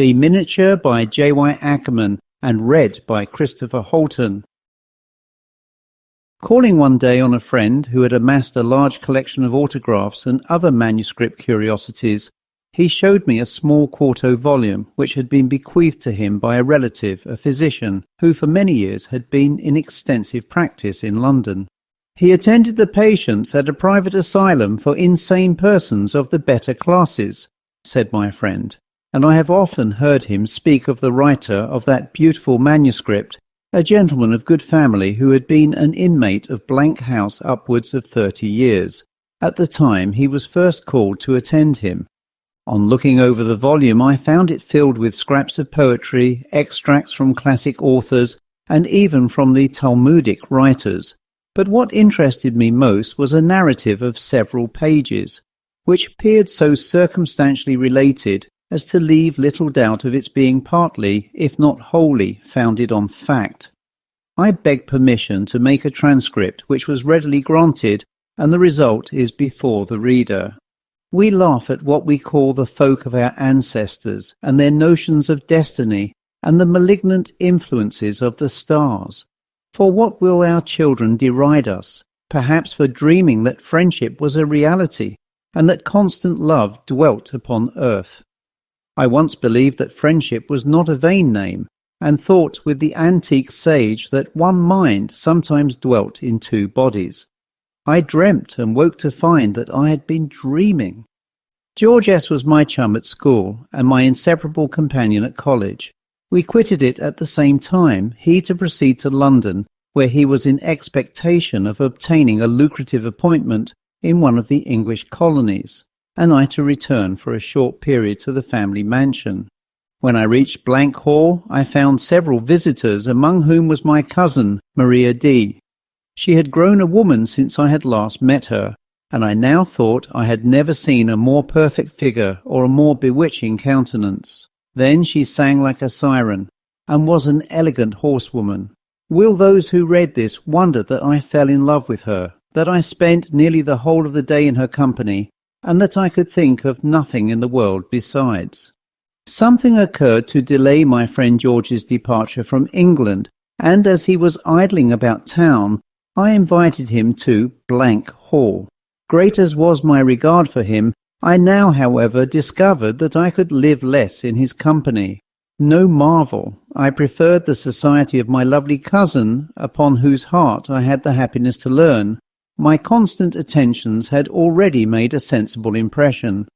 The miniature by J.Y.Akerman and read by Chris Halton. Calling one day on a friend who had amassed a large collection of autographs and other manuscript curiosities, he showed me a small quarto volume which had been bequeathed to him by a relative, a physician, who for many years had been in extensive practice in London. He attended the patients at a private asylum for insane persons of the better classes, said my friend, and I have often heard him speak of the writer of that beautiful manuscript, a gentleman of good family who had been an inmate of Blank House upwards of 30 years, at the time he was first called to attend him. On looking over the volume, I found it filled with scraps of poetry, extracts from classic authors, and even from the Talmudic writers. But what interested me most was a narrative of several pages, which appeared so circumstantially related as to leave little doubt of its being partly, if not wholly, founded on fact. I begged permission to make a transcript, which was readily granted, and the result is before the reader. We laugh at what we call the folk of our ancestors and their notions of destiny and the malignant influences of the stars. For what will our children deride us? Perhaps for dreaming that friendship was a reality and that constant love dwelt upon earth. I once believed that friendship was not a vain name, and thought with the antique sage that one mind sometimes dwelt in two bodies. I dreamt and woke to find that I had been dreaming. George S. was my chum at school and my inseparable companion at college. We quitted it at the same time, he to proceed to London, where he was in expectation of obtaining a lucrative appointment in one of the English colonies, and I to return for a short period to the family mansion. When I reached Blank Hall, I found several visitors, among whom was my cousin, Maria D. She had grown a woman since I had last met her, and I now thought I had never seen a more perfect figure or a more bewitching countenance. Then she sang like a siren, and was an elegant horsewoman. Will those who read this wonder that I fell in love with her, that I spent nearly the whole of the day in her company, and that I could think of nothing in the world besides? Something occurred to delay my friend George's departure from England, and as he was idling about town, I invited him to Blank Hall. Great as was my regard for him, I now, however, discovered that I could live less in his company. No marvel, I preferred the society of my lovely cousin, upon whose heart I had the happiness to learn. My constant attentions had already made a sensible impression.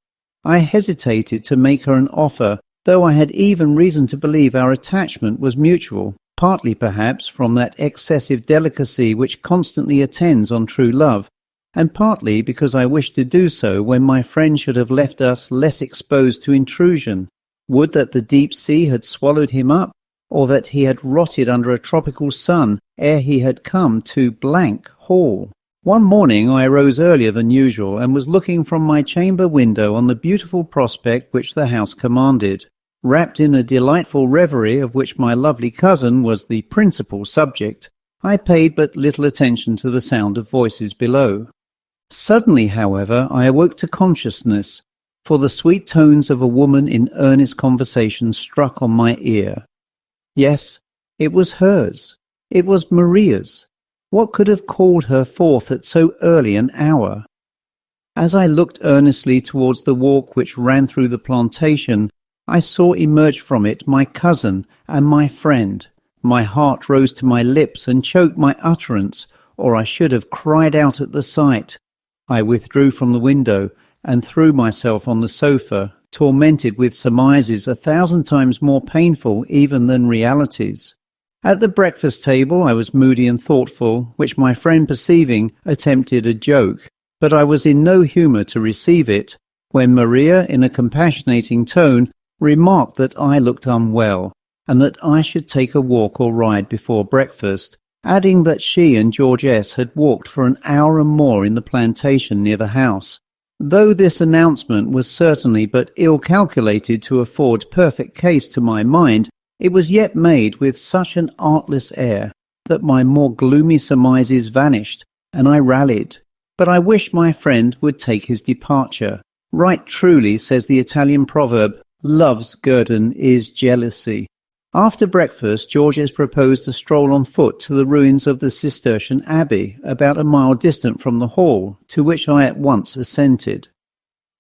I hesitated to make her an offer, though I had even reason to believe our attachment was mutual, partly perhaps from that excessive delicacy which constantly attends on true love, and partly because I wished to do so when my friend should have left us less exposed to intrusion. Would that the deep sea had swallowed him up, or that he had rotted under a tropical sun ere he had come to Blank Hall. One morning I arose earlier than usual and was looking from my chamber window on the beautiful prospect which the house commanded. Wrapped in a delightful reverie of which my lovely cousin was the principal subject, I paid but little attention to the sound of voices below. Suddenly, however, I awoke to consciousness, for the sweet tones of a woman in earnest conversation struck on my ear. Yes, it was hers. It was Maria's. What could have called her forth at so early an hour? As I looked earnestly towards the walk which ran through the plantation, I saw emerge from it my cousin and my friend. My heart rose to my lips and choked my utterance, or I should have cried out at the sight. I withdrew from the window and threw myself on the sofa, tormented with surmises 1,000 times more painful even than realities. At the breakfast table I was moody and thoughtful, which my friend perceiving attempted a joke, but I was in no humour to receive it, when Maria, in a compassionating tone, remarked that I looked unwell, and that I should take a walk or ride before breakfast, adding that she and George S. had walked for an hour and more in the plantation near the house. Though this announcement was certainly but ill calculated to afford perfect case to my mind, it was yet made with such an artless air that my more gloomy surmises vanished, and I rallied. But I wished my friend would take his departure. Right truly, says the Italian proverb, Love's guerdon is jealousy. After breakfast, Georges proposed a stroll on foot to the ruins of the Cistercian abbey, about a mile distant from the hall, to which I at once assented.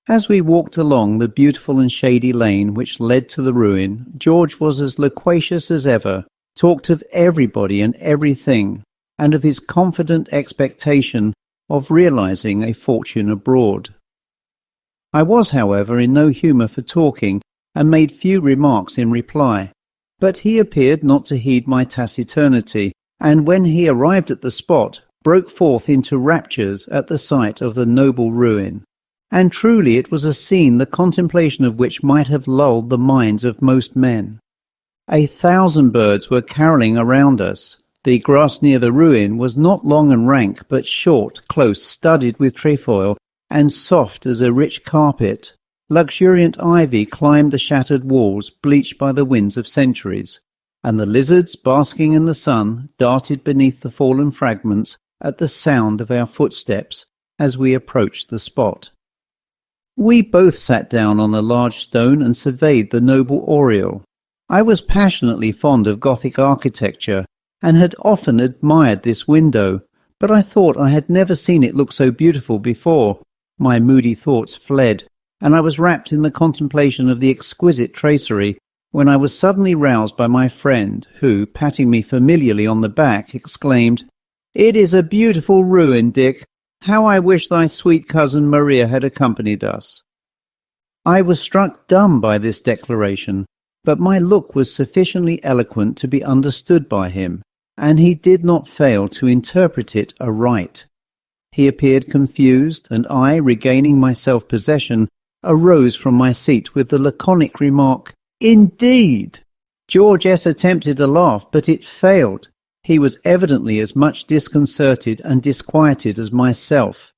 As we walked along the beautiful and shady lane which led to the ruin, George was as loquacious as ever, talked of everybody and everything, and of his confident expectation of realizing a fortune abroad. I was, however, in no humour for talking, and made few remarks in reply, but he appeared not to heed my taciturnity, and when he arrived at the spot, broke forth into raptures at the sight of the noble ruin. And truly it was a scene the contemplation of which might have lulled the minds of most men. 1,000 birds were carolling around us. The grass near the ruin was not long and rank, but short, close, studded with trefoil, and soft as a rich carpet. Luxuriant ivy climbed the shattered walls, bleached by the winds of centuries, and the lizards, basking in the sun, darted beneath the fallen fragments at the sound of our footsteps as we approached the spot. We both sat down on a large stone and surveyed the noble oriel. I was passionately fond of Gothic architecture, and had often admired this window, but I thought I had never seen it look so beautiful before. My moody thoughts fled, and I was wrapped in the contemplation of the exquisite tracery, when I was suddenly roused by my friend, who, patting me familiarly on the back, exclaimed, "It is a beautiful ruin, Dick. How I wish thy sweet cousin Maria had accompanied us." I was struck dumb by this declaration, but my look was sufficiently eloquent to be understood by him, and he did not fail to interpret it aright. He appeared confused, and I, regaining my self-possession, arose from my seat with the laconic remark, "Indeed!" George S. attempted a laugh, but it failed. He was evidently as much disconcerted and disquieted as myself.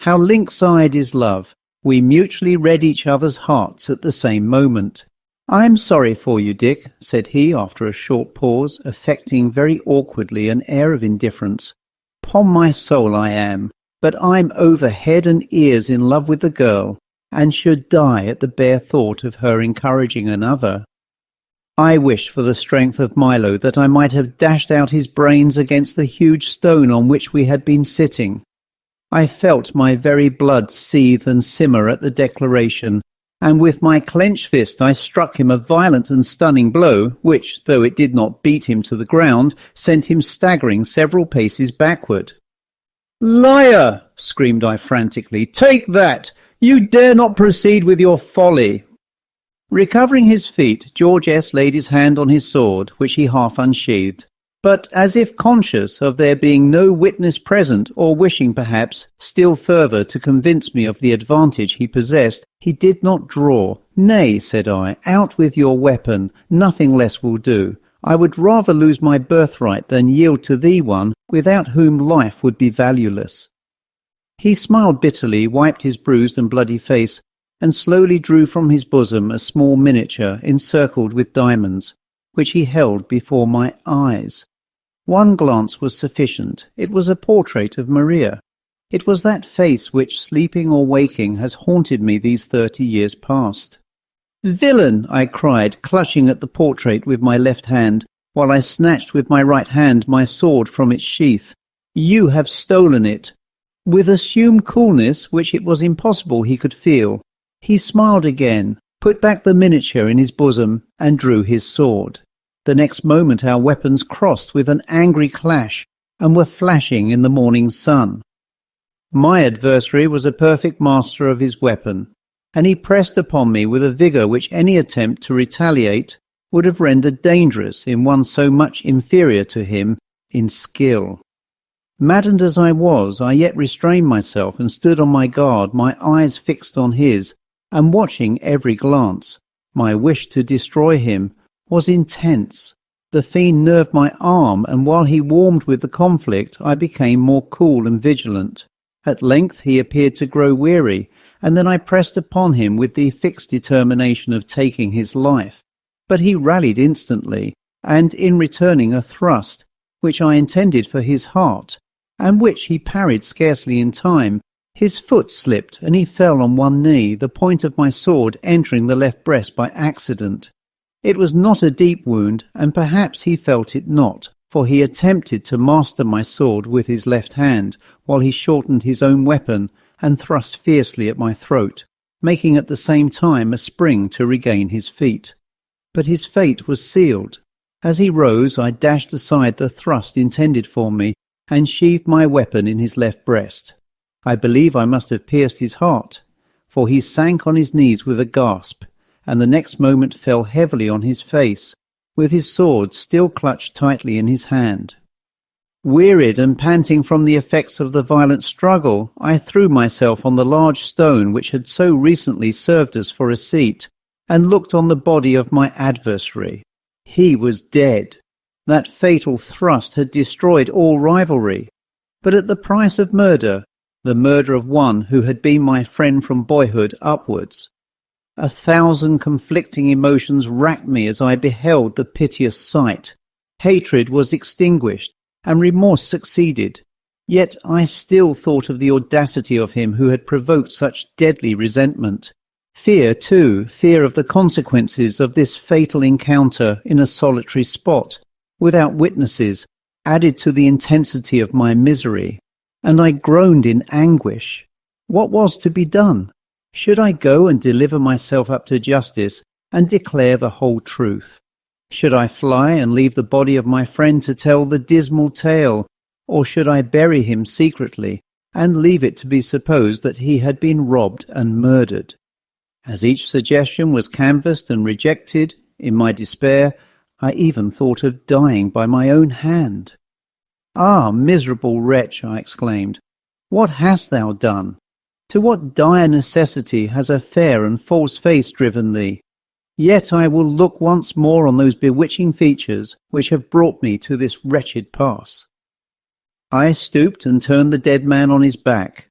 How lynx-eyed is love! We mutually read each other's hearts at the same moment. "I'm sorry for you, Dick," said he after a short pause, affecting very awkwardly an air of indifference. "'Pon my soul I am, but I'm over head and ears in love with the girl, and should die at the bare thought of her encouraging another. I wish for the strength of Milo that I might have dashed out his brains against the huge stone on which we had been sitting. I felt my very blood seethe and simmer at the declaration, and with my clenched fist I struck him a violent and stunning blow, which, though it did not beat him to the ground, sent him staggering several paces backward. "Liar!" screamed I frantically. "Take that! You dare not proceed with your folly!" Recovering his feet, George S. laid his hand on his sword, which he half unsheathed, but as if conscious of there being no witness present, or wishing, perhaps, still further to convince me of the advantage he possessed, he did not draw. "Nay," said I, "out with your weapon, nothing less will do. I would rather lose my birthright than yield to thee one, without whom life would be valueless." He smiled bitterly, wiped his bruised and bloody face, and slowly drew from his bosom a small miniature encircled with diamonds, which he held before my eyes. One glance was sufficient. It was a portrait of Maria. It was that face which, sleeping or waking, has haunted me these 30 years past. "Villain!" I cried, clutching at the portrait with my left hand, while I snatched with my right hand my sword from its sheath. "You have stolen it." With assumed coolness, which it was impossible he could feel, he smiled again, put back the miniature in his bosom, and drew his sword. The next moment our weapons crossed with an angry clash, and were flashing in the morning sun. My adversary was a perfect master of his weapon, and he pressed upon me with a vigour which any attempt to retaliate would have rendered dangerous in one so much inferior to him in skill. Maddened as I was, I yet restrained myself and stood on my guard, my eyes fixed on his, and watching every glance. My wish to destroy him was intense. The fiend nerved my arm, and while he warmed with the conflict, I became more cool and vigilant. At length he appeared to grow weary, and then I pressed upon him with the fixed determination of taking his life. But he rallied instantly, and in returning a thrust, which I intended for his heart, and which he parried scarcely in time, His foot slipped, and he fell on one knee, the point of my sword entering the left breast by accident. It was not a deep wound, and perhaps he felt it not, for he attempted to master my sword with his left hand, while he shortened his own weapon and thrust fiercely at my throat, making at the same time a spring to regain his feet. But his fate was sealed. As he rose, I dashed aside the thrust intended for me, and sheathed my weapon in his left breast. I believe I must have pierced his heart, for he sank on his knees with a gasp, and the next moment fell heavily on his face, with his sword still clutched tightly in his hand. Wearied and panting from the effects of the violent struggle, I threw myself on the large stone which had so recently served us for a seat, and looked on the body of my adversary. He was dead. That fatal thrust had destroyed all rivalry. But at the price of murder, the murder of one who had been my friend from boyhood upwards. 1,000 conflicting emotions racked me as I beheld the piteous sight. Hatred was extinguished, and remorse succeeded. Yet I still thought of the audacity of him who had provoked such deadly resentment. Fear, too, fear of the consequences of this fatal encounter in a solitary spot, without witnesses, added to the intensity of my misery, and I groaned in anguish. What was to be done? Should I go and deliver myself up to justice and declare the whole truth? Should I fly and leave the body of my friend to tell the dismal tale, or should I bury him secretly and leave it to be supposed that he had been robbed and murdered? As each suggestion was canvassed and rejected, in my despair, I even thought of dying by my own hand. "Ah, miserable wretch," I exclaimed, "what hast thou done? To what dire necessity has a fair and false face driven thee? Yet I will look once more on those bewitching features which have brought me to this wretched pass." I stooped and turned the dead man on his back.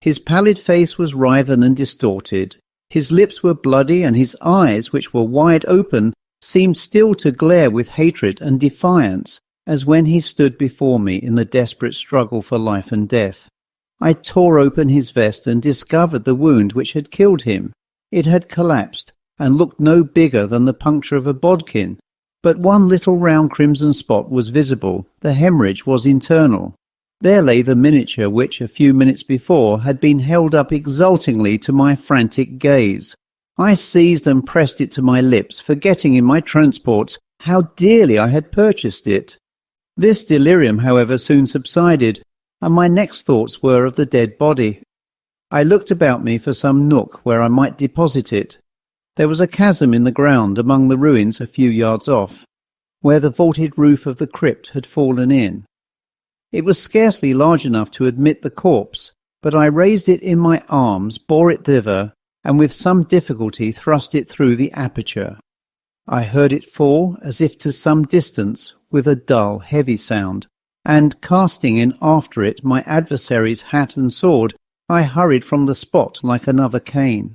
His pallid face was writhen and distorted. His lips were bloody, and his eyes, which were wide open, seemed still to glare with hatred and defiance, as when he stood before me in the desperate struggle for life and death. I tore open his vest and discovered the wound which had killed him. It had collapsed, and looked no bigger than the puncture of a bodkin, but one little round crimson spot was visible. The hemorrhage was internal. There lay the miniature which, a few minutes before, had been held up exultingly to my frantic gaze. I seized and pressed it to my lips, forgetting in my transports how dearly I had purchased it. This delirium, however, soon subsided, and my next thoughts were of the dead body. I looked about me for some nook where I might deposit it. There was a chasm in the ground among the ruins a few yards off, where the vaulted roof of the crypt had fallen in. It was scarcely large enough to admit the corpse, but I raised it in my arms, bore it thither, and with some difficulty thrust it through the aperture. I heard it fall, as if to some distance, with a dull, heavy sound, and, casting in after it my adversary's hat and sword, I hurried from the spot like another Cain.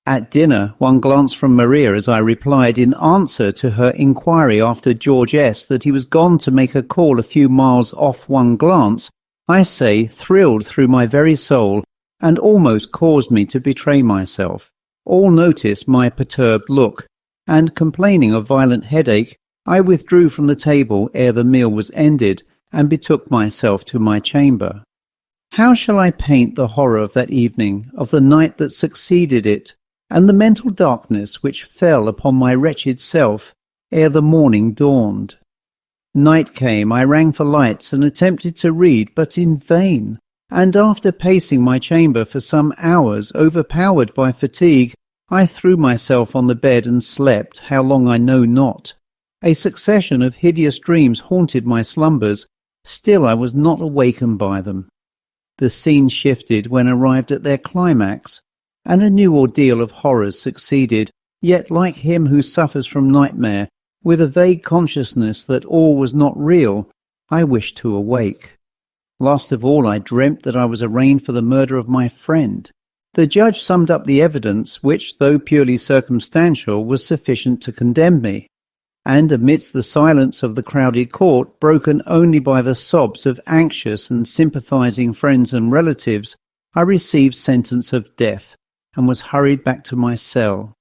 At dinner, one glanced from Maria as I replied in answer to her inquiry after George S. that he was gone to make a call a few miles off. One glance, I say, thrilled through my very soul, and almost caused me to betray myself. All noticed my perturbed look, and, complaining of violent headache, I withdrew from the table ere the meal was ended, and betook myself to my chamber. How shall I paint the horror of that evening, of the night that succeeded it, and the mental darkness which fell upon my wretched self ere the morning dawned? Night came, I rang for lights and attempted to read, but in vain, and after pacing my chamber for some hours, overpowered by fatigue, I threw myself on the bed and slept, how long I know not. A succession of hideous dreams haunted my slumbers, still I was not awakened by them. The scene shifted when arrived at their climax, and a new ordeal of horrors succeeded, yet like him who suffers from nightmare, with a vague consciousness that all was not real, I wished to awake. Last of all, I dreamt that I was arraigned for the murder of my friend. The judge summed up the evidence, which, though purely circumstantial, was sufficient to condemn me, and amidst the silence of the crowded court, broken only by the sobs of anxious and sympathizing friends and relatives, I received sentence of death and was hurried back to my cell.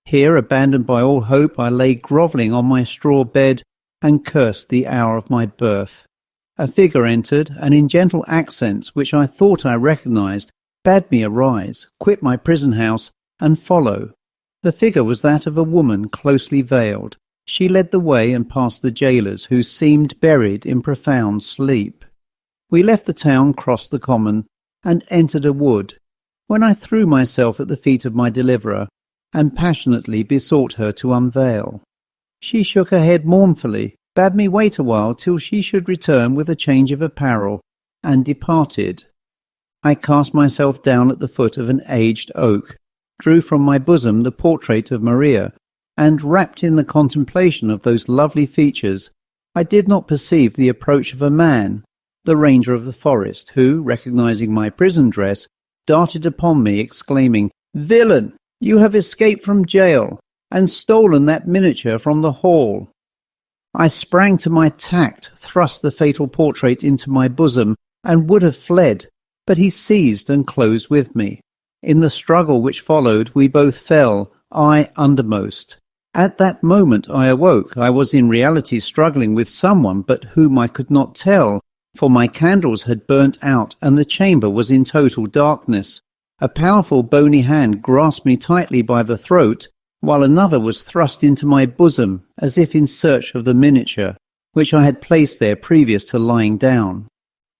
Here, abandoned by all hope, I lay grovelling on my straw bed and cursed the hour of my birth. A figure entered, and in gentle accents, which I thought I recognized, bade me arise, quit my prison house, and follow. The figure was that of a woman closely veiled. She led the way and past the jailers, who seemed buried in profound sleep. We left the town, crossed the common, and entered a wood, when I threw myself at the feet of my deliverer, and passionately besought her to unveil. She shook her head mournfully, bade me wait a while till she should return with a change of apparel, and departed. I cast myself down at the foot of an aged oak, drew from my bosom the portrait of Maria, and, wrapped in the contemplation of those lovely features, I did not perceive the approach of a man, the ranger of the forest, who, recognizing my prison dress, darted upon me, exclaiming, "Villain! You have escaped from jail, and stolen that miniature from the hall." I sprang to my tact, thrust the fatal portrait into my bosom, and would have fled, but he seized and closed with me. In the struggle which followed, we both fell, I undermost. At that moment I awoke. I was in reality struggling with someone, but whom I could not tell, for my candles had burnt out, and the chamber was in total darkness. A powerful bony hand grasped me tightly by the throat, while another was thrust into my bosom, as if in search of the miniature, which I had placed there previous to lying down.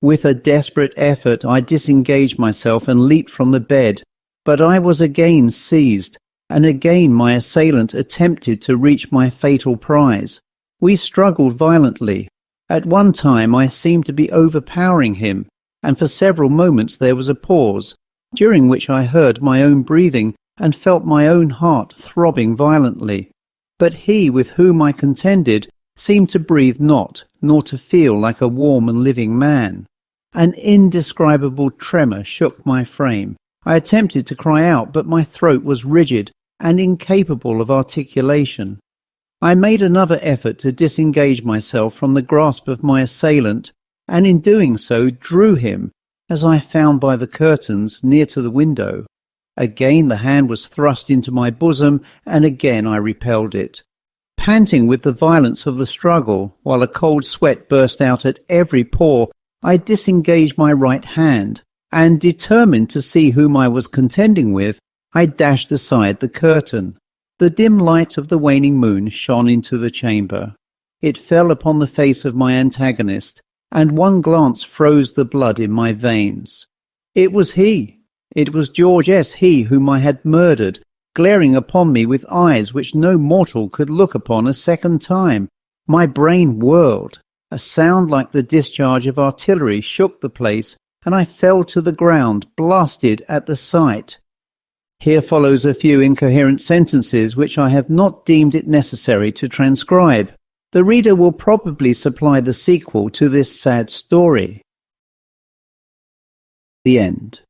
With a desperate effort I disengaged myself and leaped from the bed, but I was again seized, and again my assailant attempted to reach my fatal prize. We struggled violently. At one time I seemed to be overpowering him, and for several moments there was a pause, during which I heard my own breathing and felt my own heart throbbing violently. But he with whom I contended seemed to breathe not, nor to feel like a warm and living man. An indescribable tremor shook my frame. I attempted to cry out, but my throat was rigid and incapable of articulation. I made another effort to disengage myself from the grasp of my assailant, and in doing so drew him, as I found by the curtains, near to the window. Again the hand was thrust into my bosom, and again I repelled it. Panting with the violence of the struggle, while a cold sweat burst out at every pore, I disengaged my right hand, and, determined to see whom I was contending with, I dashed aside the curtain. The dim light of the waning moon shone into the chamber. It fell upon the face of my antagonist, and one glance froze the blood in my veins. It was he. It was George S. He whom I had murdered, glaring upon me with eyes which no mortal could look upon a second time. My brain whirled. A sound like the discharge of artillery shook the place, and I fell to the ground, blasted at the sight. Here follows a few incoherent sentences which I have not deemed it necessary to transcribe. The reader will probably supply the sequel to this sad story. The end.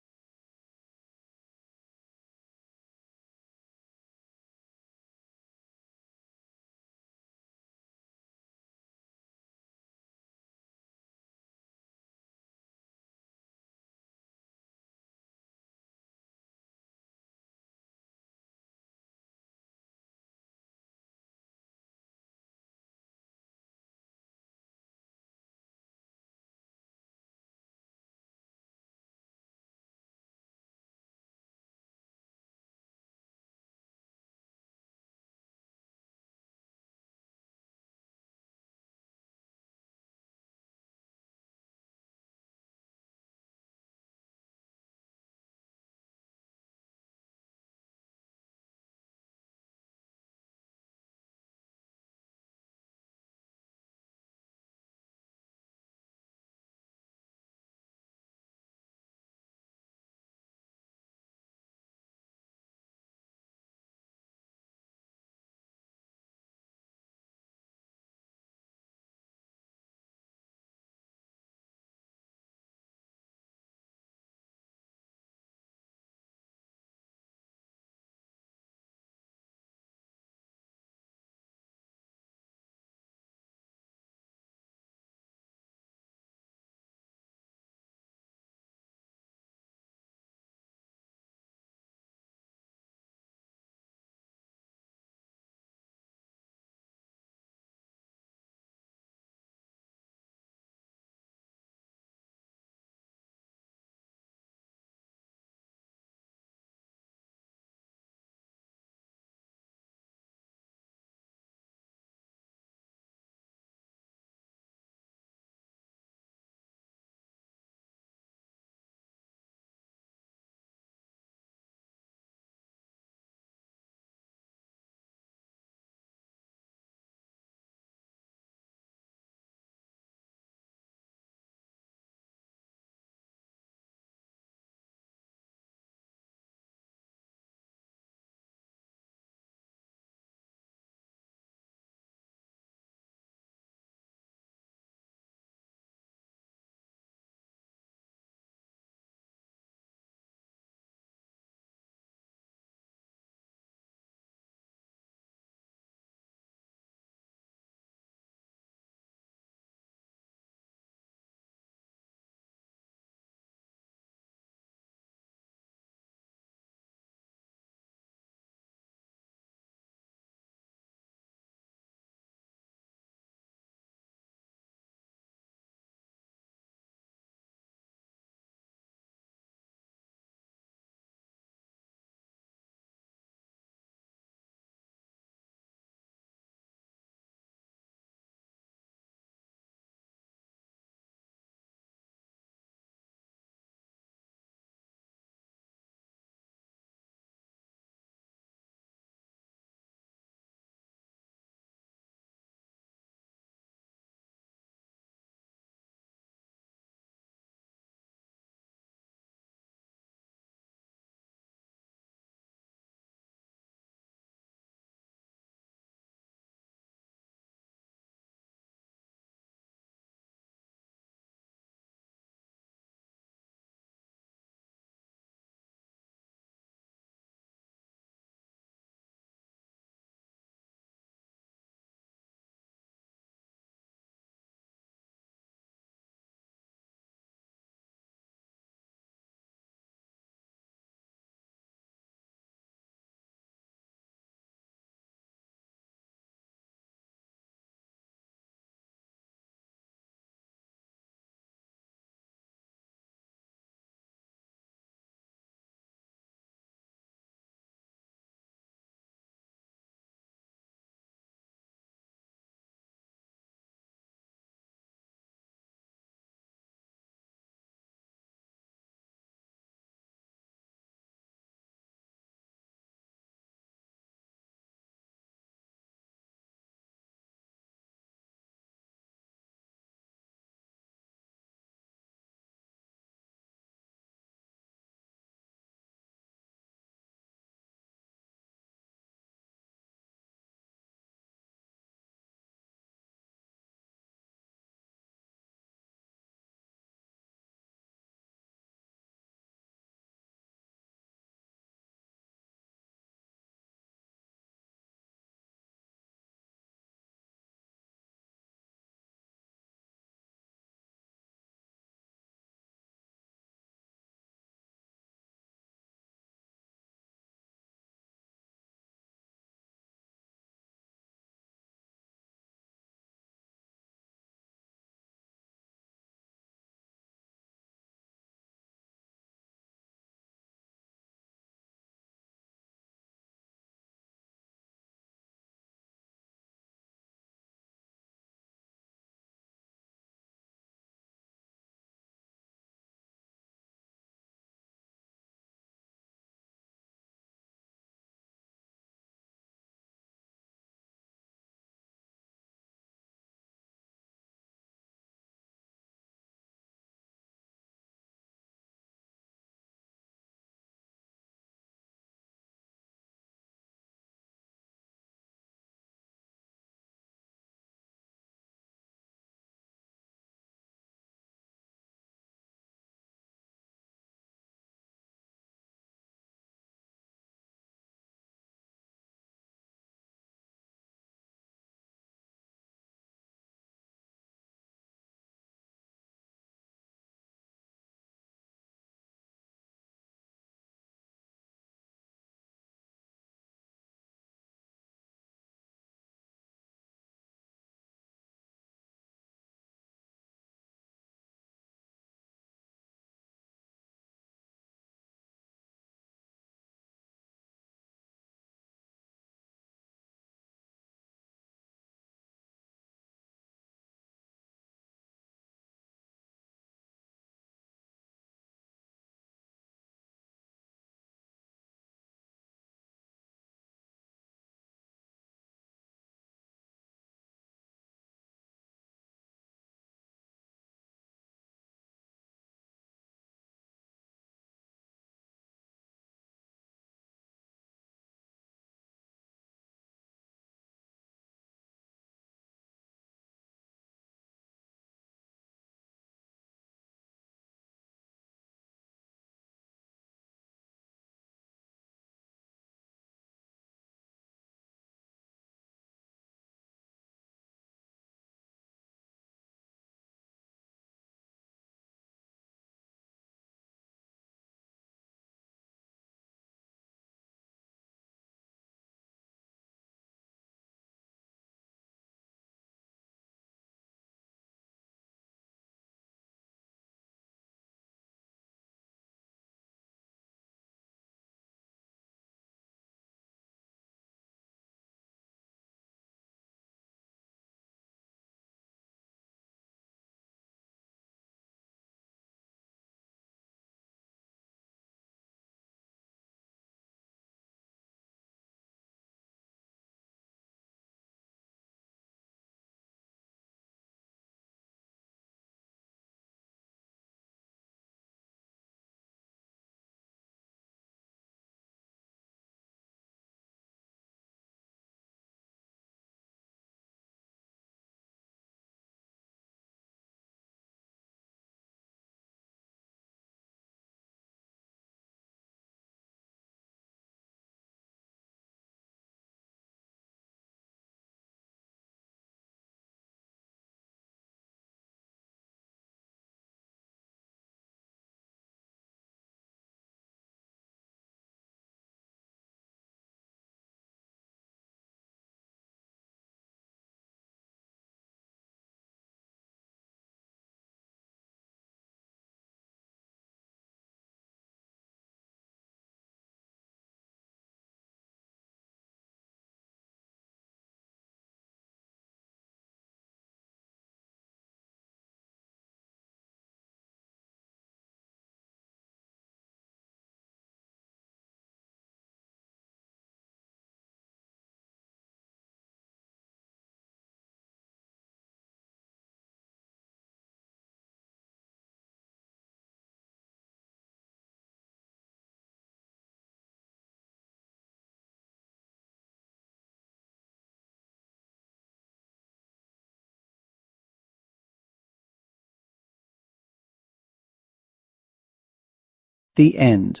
The End.